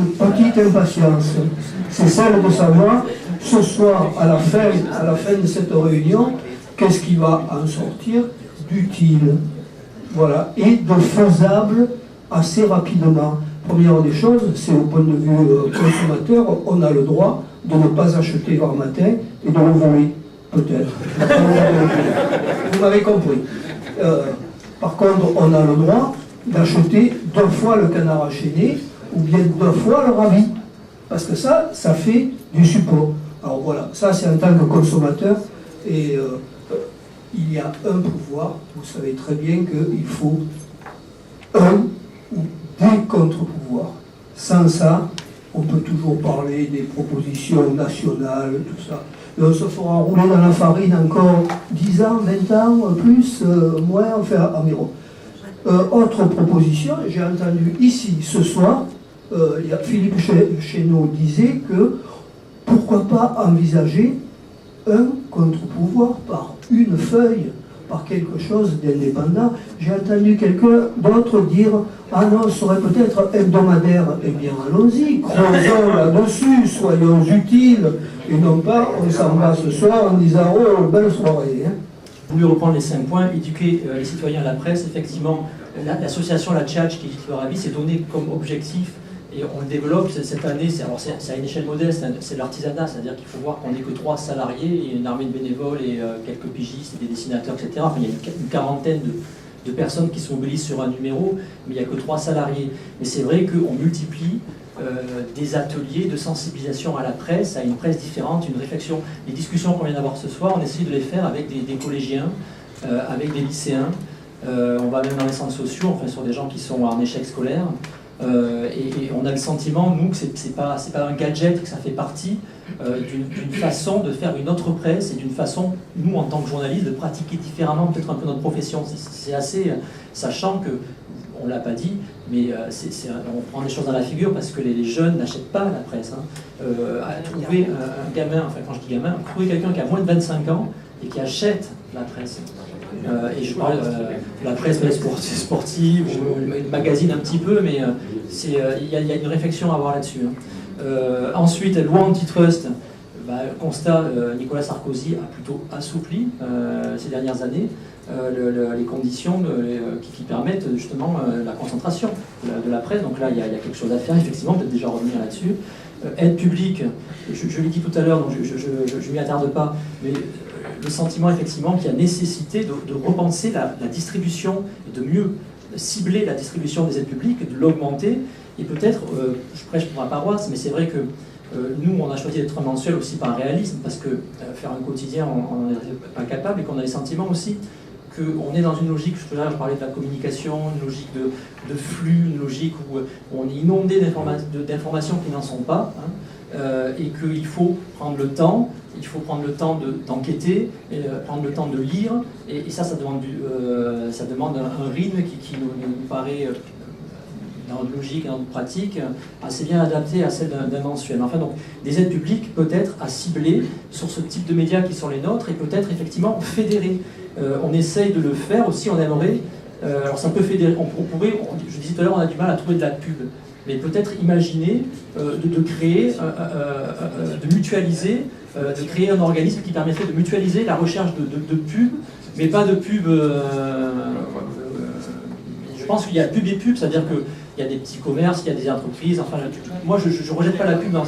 une petite impatience. C'est celle de savoir, ce soir, à la fin de cette réunion, qu'est-ce qui va en sortir d'utile, voilà, et de faisable assez rapidement. Première des choses, c'est au point de vue consommateur, on a le droit de ne pas acheter vers matin et de le voler, peut-être. Vous m'avez compris. Par contre, on a le droit d'acheter 2 fois le canard enchaîné ou bien 2 fois le ravi. Parce que ça fait du support. Alors voilà, ça c'est en tant que consommateur. Et il y a un pouvoir, vous savez très bien qu'il faut un ou des contre-pouvoirs. Sans ça, on peut toujours parler des propositions nationales, tout ça. Et on se fera rouler dans la farine encore 10 ans, 20 ans, plus, moins, enfin, environ. Autre proposition, j'ai entendu ici ce soir, Philippe Chénaud disait que pourquoi pas envisager un contre-pouvoir par une feuille, par quelque chose d'indépendant. J'ai entendu quelqu'un d'autre dire « Ah non, ce serait peut-être hebdomadaire ». Eh bien, allons-y, creusons là-dessus, soyons utiles, et non pas on s'en va ce soir en disant « Oh, belle soirée hein. ». Vous voulez reprendre les 5 points, éduquer les citoyens à la presse. Effectivement, l'association La Tchatch qui édite le Ravi s'est donné comme objectif, et on le développe cette année, c'est à une échelle modeste, c'est l'artisanat, c'est-à-dire qu'il faut voir qu'on n'est que 3 salariés, et une armée de bénévoles et quelques pigistes, et des dessinateurs, etc. Enfin, il y a une quarantaine de personnes qui se mobilisent sur un numéro, mais il n'y a que 3 salariés. Mais c'est vrai qu'on multiplie des ateliers de sensibilisation à la presse, à une presse différente, une réflexion. Les discussions qu'on vient d'avoir ce soir, on essaie de les faire avec des collégiens, avec des lycéens, on va même dans les centres sociaux, enfin sur des gens qui sont en échec scolaire. Et on a le sentiment, nous, que c'est pas un gadget, que ça fait partie d'une façon de faire une autre presse et d'une façon, nous, en tant que journalistes, de pratiquer différemment peut-être un peu notre profession. C'est assez, sachant que, on ne l'a pas dit, mais on prend des choses dans la figure parce que les jeunes n'achètent pas la presse. Trouver un gamin, enfin quand je dis gamin, trouver quelqu'un qui a moins de 25 ans et qui achète la presse. Et je parle de la presse sportive, ou le magazine un petit peu, mais il y a une réflexion à avoir là-dessus. Ensuite, loi antitrust, constat, Nicolas Sarkozy a plutôt assoupli ces dernières années les conditions qui permettent justement la concentration de la presse. Donc là, il y a quelque chose à faire, effectivement, peut-être déjà revenir là-dessus. Aide publique, je l'ai dit tout à l'heure, donc je ne m'y attarde pas, mais le sentiment effectivement qu'il y a nécessité de repenser la distribution et de mieux cibler la distribution des aides publiques, de l'augmenter, et peut-être, je prêche pour ma paroisse, mais c'est vrai que nous on a choisi d'être mensuel aussi par réalisme, parce que faire un quotidien on n'en est pas capable, et qu'on a le sentiment aussi qu'on est dans une logique, je parlais de la communication, une logique de flux, une logique où on est inondé d'informations qui n'en sont pas, et qu'il faut prendre le temps, d'enquêter, prendre le temps de lire, et ça demande un rythme qui nous paraît, dans notre logique, dans notre pratique, assez bien adapté à celle d'un mensuel. Enfin, donc, des aides publiques peut-être à cibler sur ce type de médias qui sont les nôtres, et peut-être effectivement fédérer. On essaye de le faire aussi, on aimerait, alors ça peut fédérer, je disais tout à l'heure, on a du mal à trouver de la pub, mais peut-être imaginer de créer, de mutualiser, de créer un organisme qui permettrait de mutualiser la recherche de pub, mais pas de pub. Je pense qu'il y a pub et pub, c'est-à-dire qu'il y a des petits commerces, il y a des entreprises. Enfin, moi, je ne rejette pas la pub dans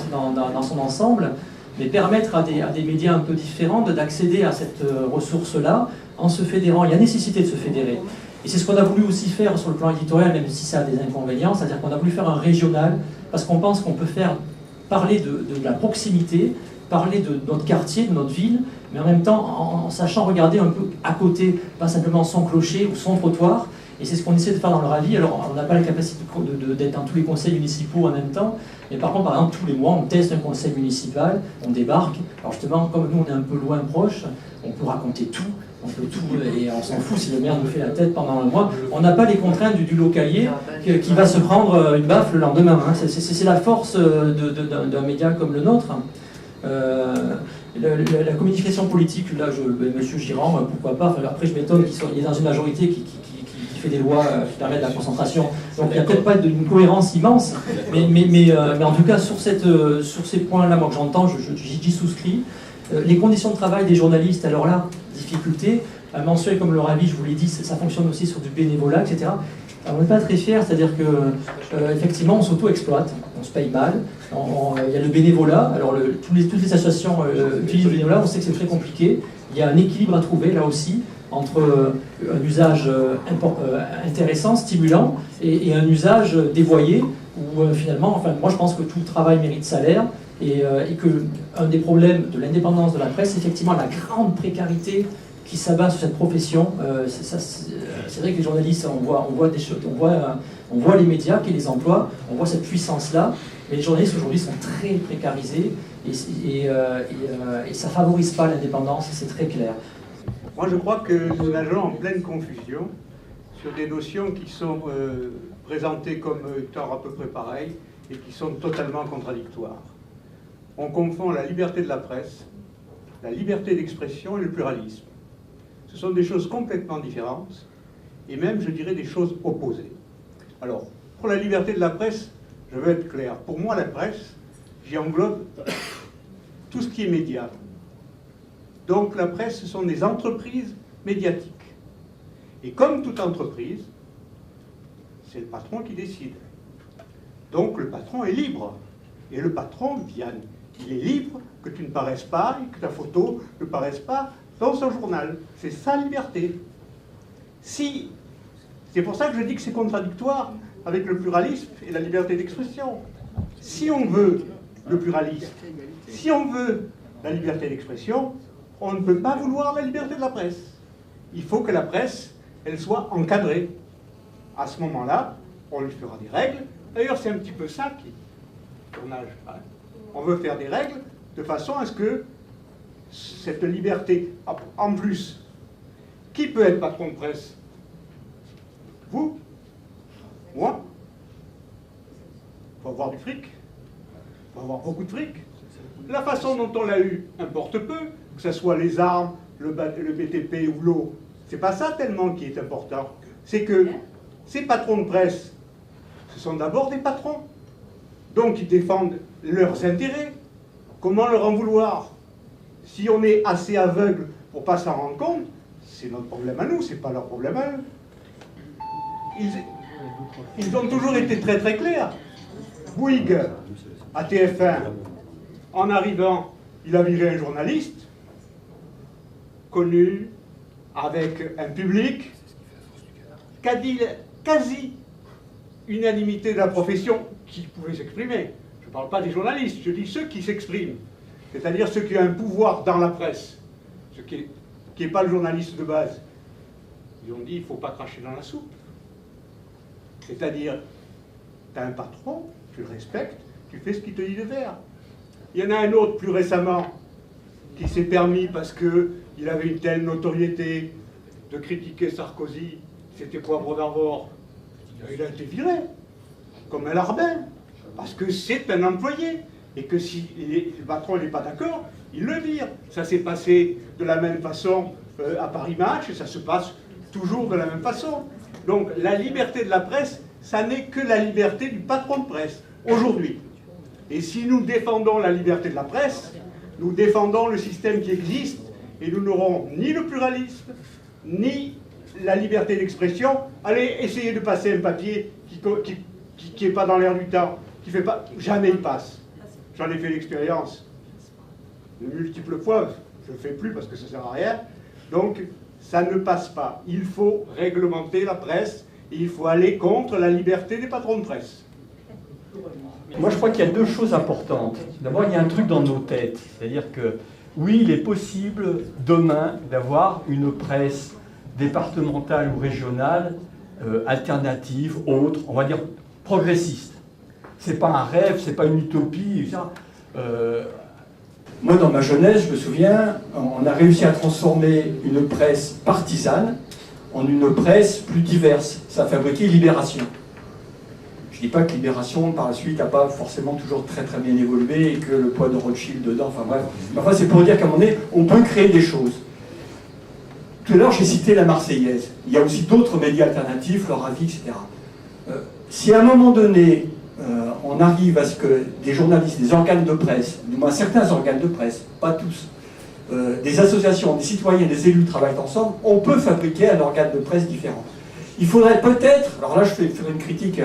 son ensemble, mais permettre à des médias un peu différents d'accéder à cette ressource-là en se fédérant. Il y a nécessité de se fédérer. Et c'est ce qu'on a voulu aussi faire sur le plan éditorial, même si ça a des inconvénients, c'est-à-dire qu'on a voulu faire un régional, parce qu'on pense qu'on peut faire parler de la proximité, parler de notre quartier, de notre ville, mais en même temps en sachant regarder un peu à côté, pas simplement son clocher ou son trottoir. Et c'est ce qu'on essaie de faire dans le Ravi. Alors on n'a pas la capacité d'être dans tous les conseils municipaux en même temps, mais par contre, par exemple, tous les mois, on teste un conseil municipal, on débarque. Alors justement, comme nous on est un peu loin, proche, on peut raconter tout. On peut tout, et on s'en fout si le maire nous fait la tête pendant un mois. On n'a pas les contraintes du localier qui va se prendre une baffe le lendemain. C'est la force d'un média comme le nôtre. La communication politique, là, Monsieur Girand, pourquoi pas. Enfin, après, je m'étonne qu'il est dans une majorité qui fait des lois qui permettent la concentration. Donc il n'y a peut-être pas une cohérence immense, mais en tout cas sur ces points-là, moi que j'entends, j'y souscris. Les conditions de travail des journalistes, alors là, difficulté. Un mensuel comme le Ravi, je vous l'ai dit, ça fonctionne aussi sur du bénévolat, etc. Alors, on n'est pas très fiers, c'est-à-dire que effectivement on s'auto-exploite, on se paye mal, il y a le bénévolat, alors toutes les associations utilisent le bénévolat, on sait que c'est très compliqué, il y a un équilibre à trouver là aussi entre un usage intéressant, stimulant, et un usage dévoyé, où finalement, enfin, moi je pense que tout le travail mérite salaire, et que un des problèmes de l'indépendance de la presse, c'est effectivement la grande précarité qui s'abat sur cette profession. C'est vrai que les journalistes, on voit des choses, on voit les médias qui les emploient, on voit cette puissance-là, mais les journalistes aujourd'hui sont très précarisés et ça ne favorise pas l'indépendance, c'est très clair. Moi je crois que nous nageons en pleine confusion sur des notions qui sont présentées comme étant à peu près pareilles et qui sont totalement contradictoires. On confond la liberté de la presse, la liberté d'expression et le pluralisme. Ce sont des choses complètement différentes, et même, je dirais, des choses opposées. Alors, pour la liberté de la presse, je veux être clair. Pour moi, la presse, j'y englobe tout ce qui est média. Donc, la presse, ce sont des entreprises médiatiques. Et comme toute entreprise, c'est le patron qui décide. Donc, le patron est libre. Et le patron, Vianne, il est libre que tu ne paraisses pas et que ta photo ne paraisse pas dans son journal. C'est sa liberté. C'est pour ça que je dis que c'est contradictoire avec le pluralisme et la liberté d'expression. Si on veut le pluralisme, si on veut la liberté d'expression, on ne peut pas vouloir la liberté de la presse. Il faut que la presse, elle soit encadrée. À ce moment-là, on lui fera des règles. D'ailleurs, c'est un petit peu ça qui tournage. On veut faire des règles de façon à ce que cette liberté, en plus, qui peut être patron de presse? Vous? Moi? Il faut avoir du fric. Il faut avoir beaucoup de fric. La façon dont on l'a eu importe peu, que ce soit les armes, le BTP ou l'eau. C'est pas ça tellement qui est important. C'est que ces patrons de presse, ce sont d'abord des patrons. Donc ils défendent leurs intérêts. Comment leur en vouloir? Si on est assez aveugle pour ne pas s'en rendre compte, c'est notre problème à nous, c'est pas leur problème à eux. Ils ont toujours été très très clairs. Bouygues, à TF1, en arrivant, il a viré un journaliste, connu, avec un public, qu'a dit quasi unanimité de la profession qui pouvait s'exprimer. Je ne parle pas des journalistes, je dis ceux qui s'expriment. C'est-à-dire ceux qui ont un pouvoir dans la presse, ce qui n'est pas le journaliste de base. Ils ont dit, il ne faut pas cracher dans la soupe. C'est-à-dire, tu as un patron, tu le respectes, tu fais ce qu'il te dit de faire. Il y en a un autre, plus récemment, qui s'est permis, parce qu'il avait une telle notoriété, de critiquer Sarkozy, c'était Poivre d'Arvor. Il a été viré, comme un larbin, parce que c'est un employé. Et que si le patron n'est pas d'accord, il le vire. Ça s'est passé de la même façon à Paris Match, et ça se passe toujours de la même façon. Donc la liberté de la presse, ça n'est que la liberté du patron de presse, aujourd'hui. Et si nous défendons la liberté de la presse, nous défendons le système qui existe, et nous n'aurons ni le pluralisme, ni la liberté d'expression. Allez, essayez de passer un papier qui n'est pas dans l'air du temps, qui fait pas... Jamais il passe. J'en ai fait l'expérience de multiples fois, je ne le fais plus parce que ça ne sert à rien. Donc, ça ne passe pas. Il faut réglementer la presse et il faut aller contre la liberté des patrons de presse. Moi, je crois qu'il y a deux choses importantes. D'abord, il y a un truc dans nos têtes. C'est-à-dire que, oui, il est possible demain d'avoir une presse départementale ou régionale, alternative, autre, on va dire progressiste. C'est pas un rêve, c'est pas une utopie. Moi, dans ma jeunesse, je me souviens, on a réussi à transformer une presse partisane en une presse plus diverse. Ça a fabriqué Libération. Je ne dis pas que Libération, par la suite, n'a pas forcément toujours très très bien évolué et que le poids de Rothschild dedans, enfin bref. Enfin, c'est pour dire qu'à un moment donné, on peut créer des choses. Tout à l'heure, j'ai cité la Marseillaise. Il y a aussi d'autres médias alternatifs, leur avis, etc. Si à un moment donné, on arrive à ce que des journalistes, des organes de presse, du moins certains organes de presse, pas tous, des associations, des citoyens, des élus travaillent ensemble, on peut fabriquer un organe de presse différent. Il faudrait peut-être, alors là je fais une critique,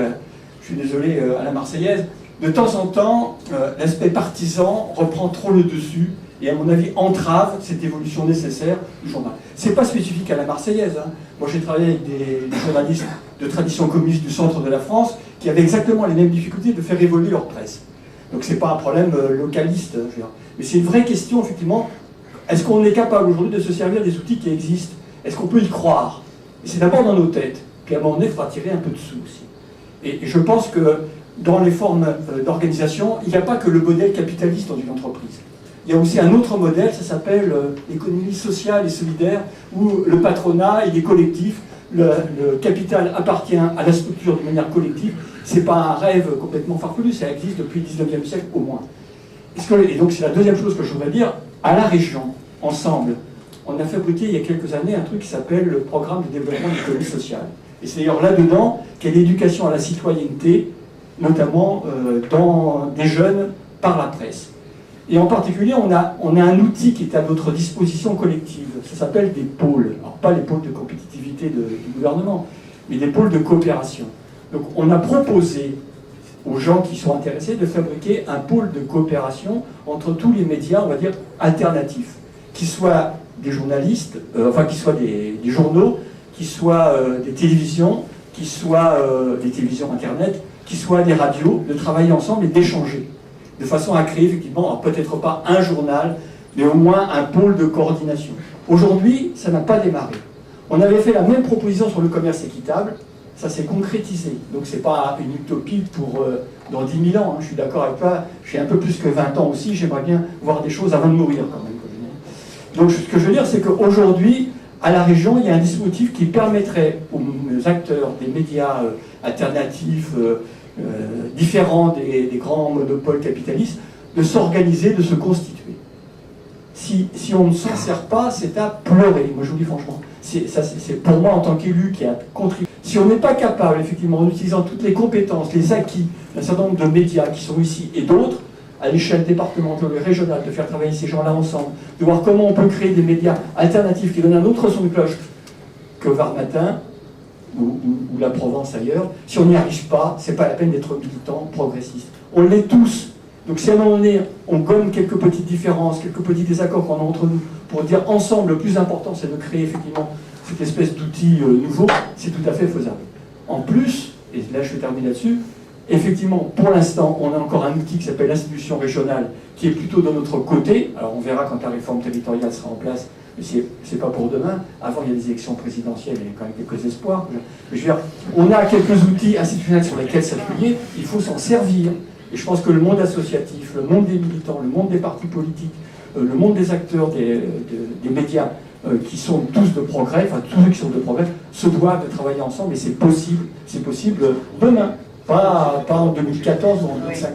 je suis désolé, à la Marseillaise, de temps en temps, l'aspect partisan reprend trop le dessus et à mon avis entrave cette évolution nécessaire du journal. C'est pas spécifique à la Marseillaise. Hein. Moi j'ai travaillé avec des journalistes de tradition communiste du centre de la France qui avaient exactement les mêmes difficultés de faire évoluer leur presse. Donc c'est pas un problème localiste, je veux dire. Mais c'est une vraie question effectivement. Est-ce qu'on est capable aujourd'hui de se servir des outils qui existent? Est-ce qu'on peut y croire? Et c'est d'abord dans nos têtes. Puis à un moment donné, il faudra tirer un peu de sous aussi. Et je pense que dans les formes d'organisation, il n'y a pas que le modèle capitaliste dans une entreprise. Il y a aussi un autre modèle, ça s'appelle l'économie sociale et solidaire, où le patronat, il est collectif, le capital appartient à la structure de manière collective. Ce n'est pas un rêve complètement farfelu, ça existe depuis le 19e siècle au moins. Et donc c'est la deuxième chose que je voudrais dire, à la région, ensemble, on a fabriqué il y a quelques années un truc qui s'appelle le programme de développement de l'économie sociale. Et c'est d'ailleurs là-dedans qu'il y a l'éducation à la citoyenneté, notamment dans des jeunes par la presse. Et en particulier, on a un outil qui est à notre disposition collective. Ça s'appelle des pôles. Alors pas les pôles de compétitivité du gouvernement, mais des pôles de coopération. Donc on a proposé aux gens qui sont intéressés de fabriquer un pôle de coopération entre tous les médias, on va dire, alternatifs. Qui soient des journalistes, qui soient des journaux, qui soient des télévisions, qui soient des télévisions internet, qui soient des radios, de travailler ensemble et d'échanger. De façon à créer effectivement, peut-être pas un journal, mais au moins un pôle de coordination. Aujourd'hui, ça n'a pas démarré. On avait fait la même proposition sur le commerce équitable, ça s'est concrétisé. Donc c'est pas une utopie pour dans 10 000 ans, hein. Je suis d'accord avec toi, j'ai un peu plus que 20 ans aussi, j'aimerais bien voir des choses avant de mourir quand même. Donc ce que je veux dire, c'est qu'aujourd'hui, à la région, il y a un dispositif qui permettrait aux acteurs des médias alternatifs, différents des grands monopoles capitalistes, de s'organiser, de se constituer. Si on ne s'en sert pas, c'est à pleurer. Moi, je vous dis franchement, c'est pour moi en tant qu'élu qui a contribué. Si on n'est pas capable, effectivement, en utilisant toutes les compétences, les acquis d'un certain nombre de médias qui sont ici et d'autres, à l'échelle départementale et régionale, de faire travailler ces gens-là ensemble, de voir comment on peut créer des médias alternatifs qui donnent un autre son de cloche que Var Matin ou la Provence ailleurs. Si on n'y arrive pas, c'est pas la peine d'être militant, progressiste. On l'est tous. Donc si à un moment donné, on gomme quelques petites différences, quelques petits désaccords qu'on a entre nous, pour dire ensemble, le plus important, c'est de créer effectivement cette espèce d'outil nouveau, c'est tout à fait faisable. En plus, et là je vais terminer là-dessus, effectivement, pour l'instant, on a encore un outil qui s'appelle l'institution régionale, qui est plutôt de notre côté. Alors on verra quand la réforme territoriale sera en place, mais c'est pas pour demain. Avant, il y a des élections présidentielles, il y a quand même quelques espoirs. Je veux dire, on a quelques outils institutionnels sur lesquels s'appuyer, il faut s'en servir. Et je pense que le monde associatif, le monde des militants, le monde des partis politiques, le monde des acteurs des médias, qui sont tous de progrès, enfin tous ceux qui sont de progrès, se doivent de travailler ensemble, et c'est possible demain. Pas en 2014 ou en 2050.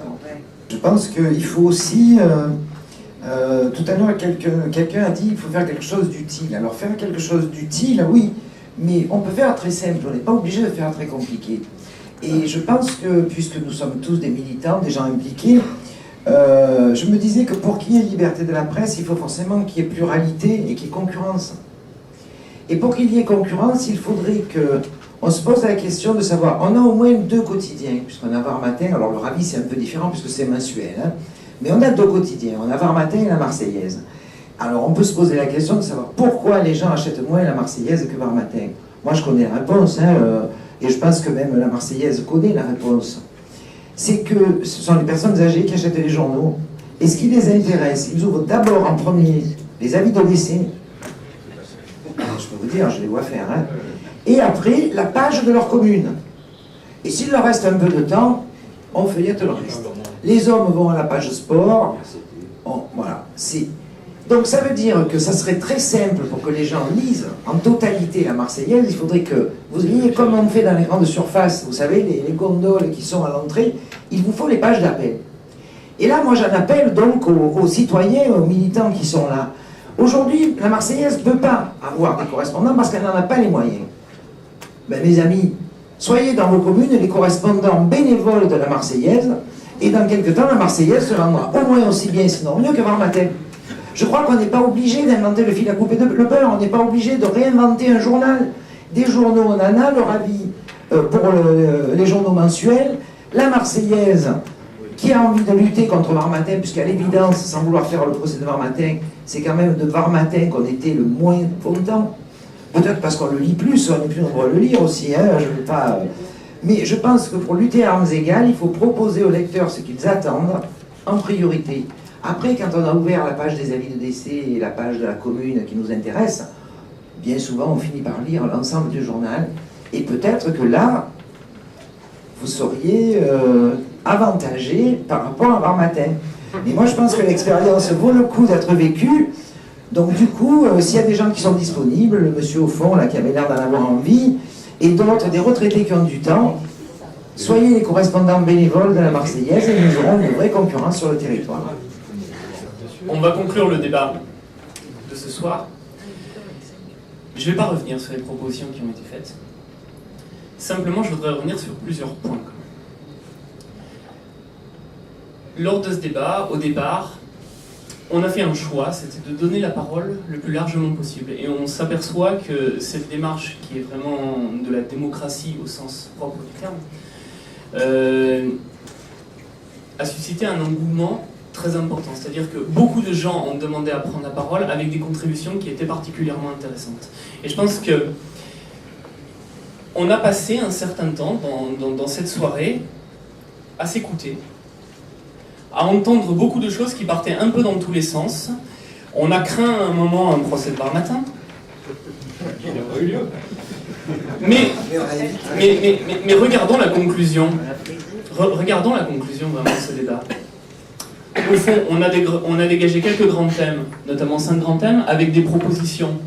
Je pense qu'il faut aussi... tout à l'heure, quelqu'un a dit qu'il faut faire quelque chose d'utile. Alors faire quelque chose d'utile, oui, mais on peut faire très simple, on n'est pas obligé de faire très compliqué. Et je pense que, puisque nous sommes tous des militants, des gens impliqués, je me disais que pour qu'il y ait liberté de la presse, il faut forcément qu'il y ait pluralité et qu'il y ait concurrence. Et pour qu'il y ait concurrence, il faudrait que... On se pose la question de savoir, on a au moins 2 quotidiens, puisqu'on a Var Matin, alors le Ravi c'est un peu différent puisque c'est mensuel, hein, mais on a 2 quotidiens, on a Var Matin et la Marseillaise. Alors on peut se poser la question de savoir pourquoi les gens achètent moins la Marseillaise que Var Matin. Moi je connais la réponse, hein, et je pense que même la Marseillaise connaît la réponse. C'est que ce sont les personnes âgées qui achètent les journaux, et ce qui les intéresse, ils ouvrent d'abord en premier les avis de décès. Je peux vous dire, je les vois faire, hein. Et après, la page de leur commune. Et s'il leur reste un peu de temps, on feuillette le reste. Les hommes vont à la page sport. Voilà. Donc ça veut dire que ça serait très simple pour que les gens lisent en totalité la Marseillaise. Il faudrait que vous ayez, comme on fait dans les grandes surfaces, vous savez, les gondoles qui sont à l'entrée, il vous faut les pages d'appel. Et là, moi j'en appelle donc aux citoyens, aux militants qui sont là. Aujourd'hui, la Marseillaise ne peut pas avoir des correspondants parce qu'elle n'en a pas les moyens. Ben, mes amis, soyez dans vos communes les correspondants bénévoles de la Marseillaise, et dans quelques temps, la Marseillaise se vendra au moins aussi bien, sinon mieux que Varmatin. Je crois qu'on n'est pas obligé d'inventer le fil à couper le beurre, on n'est pas obligé de réinventer un journal. Des journaux, on en a, leur avis pour les journaux mensuels. La Marseillaise, qui a envie de lutter contre Varmatin, puisqu'à l'évidence, sans vouloir faire le procès de Varmatin, c'est quand même de Varmatin qu'on était le moins content. Peut-être parce qu'on le lit plus, on est plus nombreux à le lire aussi, hein, je ne veux pas... Mais je pense que pour lutter à armes égales, il faut proposer aux lecteurs ce qu'ils attendent en priorité. Après, quand on a ouvert la page des avis de décès et la page de la commune qui nous intéresse, bien souvent on finit par lire l'ensemble du journal, et peut-être que là, vous seriez avantagé par rapport à Varmatin. Mais moi je pense que l'expérience vaut le coup d'être vécue. Donc du coup, s'il y a des gens qui sont disponibles, le monsieur au fond là qui avait l'air d'en avoir envie, et d'autres, des retraités qui ont du temps, soyez les correspondants bénévoles de la Marseillaise et nous aurons une vraie concurrence sur le territoire. On va conclure le débat de ce soir. Je ne vais pas revenir sur les propositions qui ont été faites. Simplement, je voudrais revenir sur plusieurs points. Lors de ce débat, au départ, on a fait un choix, c'était de donner la parole le plus largement possible. Et on s'aperçoit que cette démarche, qui est vraiment de la démocratie au sens propre du terme, a suscité un engouement très important. C'est-à-dire que beaucoup de gens ont demandé à prendre la parole avec des contributions qui étaient particulièrement intéressantes. Et je pense que on a passé un certain temps dans cette soirée à s'écouter, à entendre beaucoup de choses qui partaient un peu dans tous les sens. On a craint à un moment un procès de Varmatin. Mais regardons la conclusion. Regardons la conclusion vraiment de ce débat. Au fond, on a dégagé quelques grands thèmes, notamment 5 grands thèmes, avec des propositions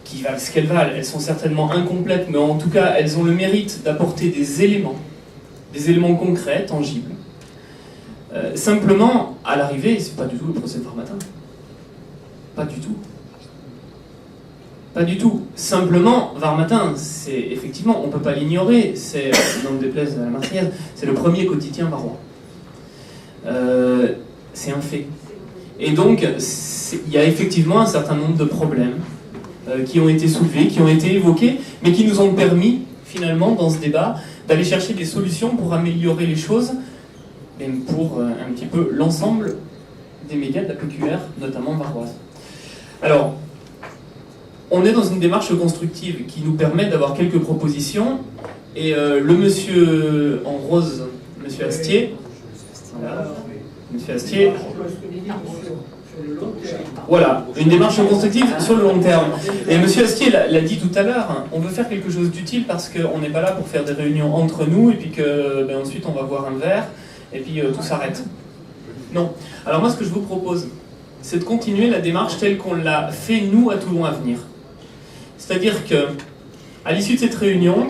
qui valent ce qu'elles valent. Elles sont certainement incomplètes, mais en tout cas, elles ont le mérite d'apporter des éléments concrets, tangibles. Simplement, à l'arrivée, c'est pas du tout le procès de Varmatin. Pas du tout. Pas du tout. Simplement, Varmatin, c'est effectivement, on ne peut pas l'ignorer, c'est, n'en déplaise à la Marseillaise, c'est le premier quotidien varois. C'est un fait. Et donc, il y a effectivement un certain nombre de problèmes qui ont été soulevés, qui ont été évoqués, mais qui nous ont permis, finalement, dans ce débat, d'aller chercher des solutions pour améliorer les choses, même pour un petit peu l'ensemble des médias de la PQR, notamment varoise. Alors, on est dans une démarche constructive qui nous permet d'avoir quelques propositions, et le monsieur en rose, monsieur Astier, voilà, monsieur Astier, voilà, une démarche constructive sur le long terme. Et monsieur Astier l'a dit tout à l'heure, on veut faire quelque chose d'utile parce qu'on n'est pas là pour faire des réunions entre nous, et puis que ensuite on va boire un verre, et puis tout s'arrête. Non. Alors moi, ce que je vous propose, c'est de continuer la démarche telle qu'on l'a fait, nous, à Toulon Avenir. C'est-à-dire que, à l'issue de cette réunion,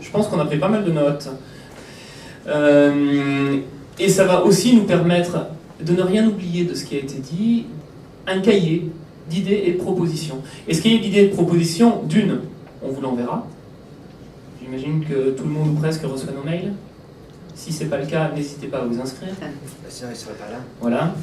je pense qu'on a pris pas mal de notes. Et ça va aussi nous permettre de ne rien oublier de ce qui a été dit, un cahier d'idées et de propositions. Et ce cahier d'idées et de propositions, d'une, on vous l'enverra. J'imagine que tout le monde ou presque reçoit nos mails. Si ce n'est pas le cas, n'hésitez pas à vous inscrire. Sinon, il ne serait pas là. Voilà.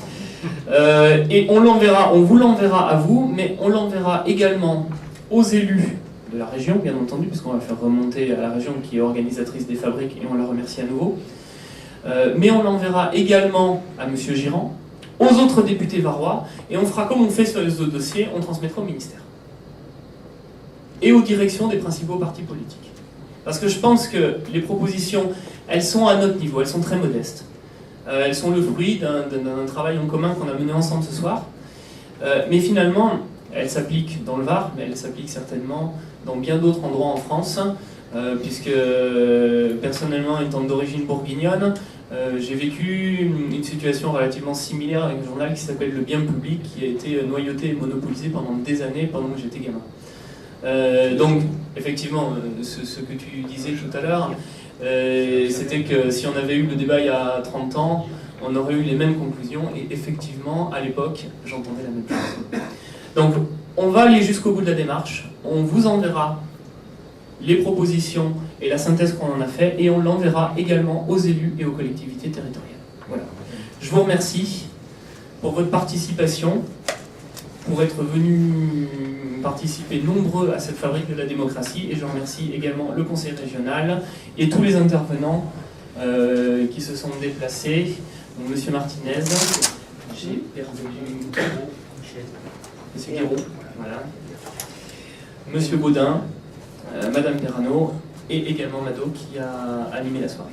Et on l'enverra, on vous l'enverra à vous, mais on l'enverra également aux élus de la région, bien entendu, puisqu'on va faire remonter à la région qui est organisatrice des fabriques, et on la remercie à nouveau. Mais on l'enverra également à M. Girand, aux autres députés varois, et on fera comme on fait sur les autres dossiers, on transmettra au ministère. Et aux directions des principaux partis politiques. Parce que je pense que les propositions, elles sont à notre niveau, elles sont très modestes. Elles sont le fruit d'un travail en commun qu'on a mené ensemble ce soir. Mais finalement, elles s'appliquent dans le Var, mais elles s'appliquent certainement dans bien d'autres endroits en France, puisque personnellement, étant d'origine bourguignonne, j'ai vécu une situation relativement similaire avec un journal qui s'appelle Le Bien Public, qui a été noyauté et monopolisé pendant des années, pendant que j'étais gamin. Donc, effectivement, ce que tu disais tout à l'heure, C'était que si on avait eu le débat il y a 30 ans, on aurait eu les mêmes conclusions, et effectivement, à l'époque, j'entendais la même chose. Donc, on va aller jusqu'au bout de la démarche, on vous enverra les propositions et la synthèse qu'on en a fait, et on l'enverra également aux élus et aux collectivités territoriales. Voilà. Je vous remercie pour votre participation, pour être venus participer nombreux à cette fabrique de la démocratie, et je remercie également le conseil régional et tous les intervenants qui se sont déplacés. Donc, Monsieur Martinez, j'ai perdu Monsieur Guéraud, voilà. Monsieur Baudin, Madame Perrano et également Mado qui a animé la soirée.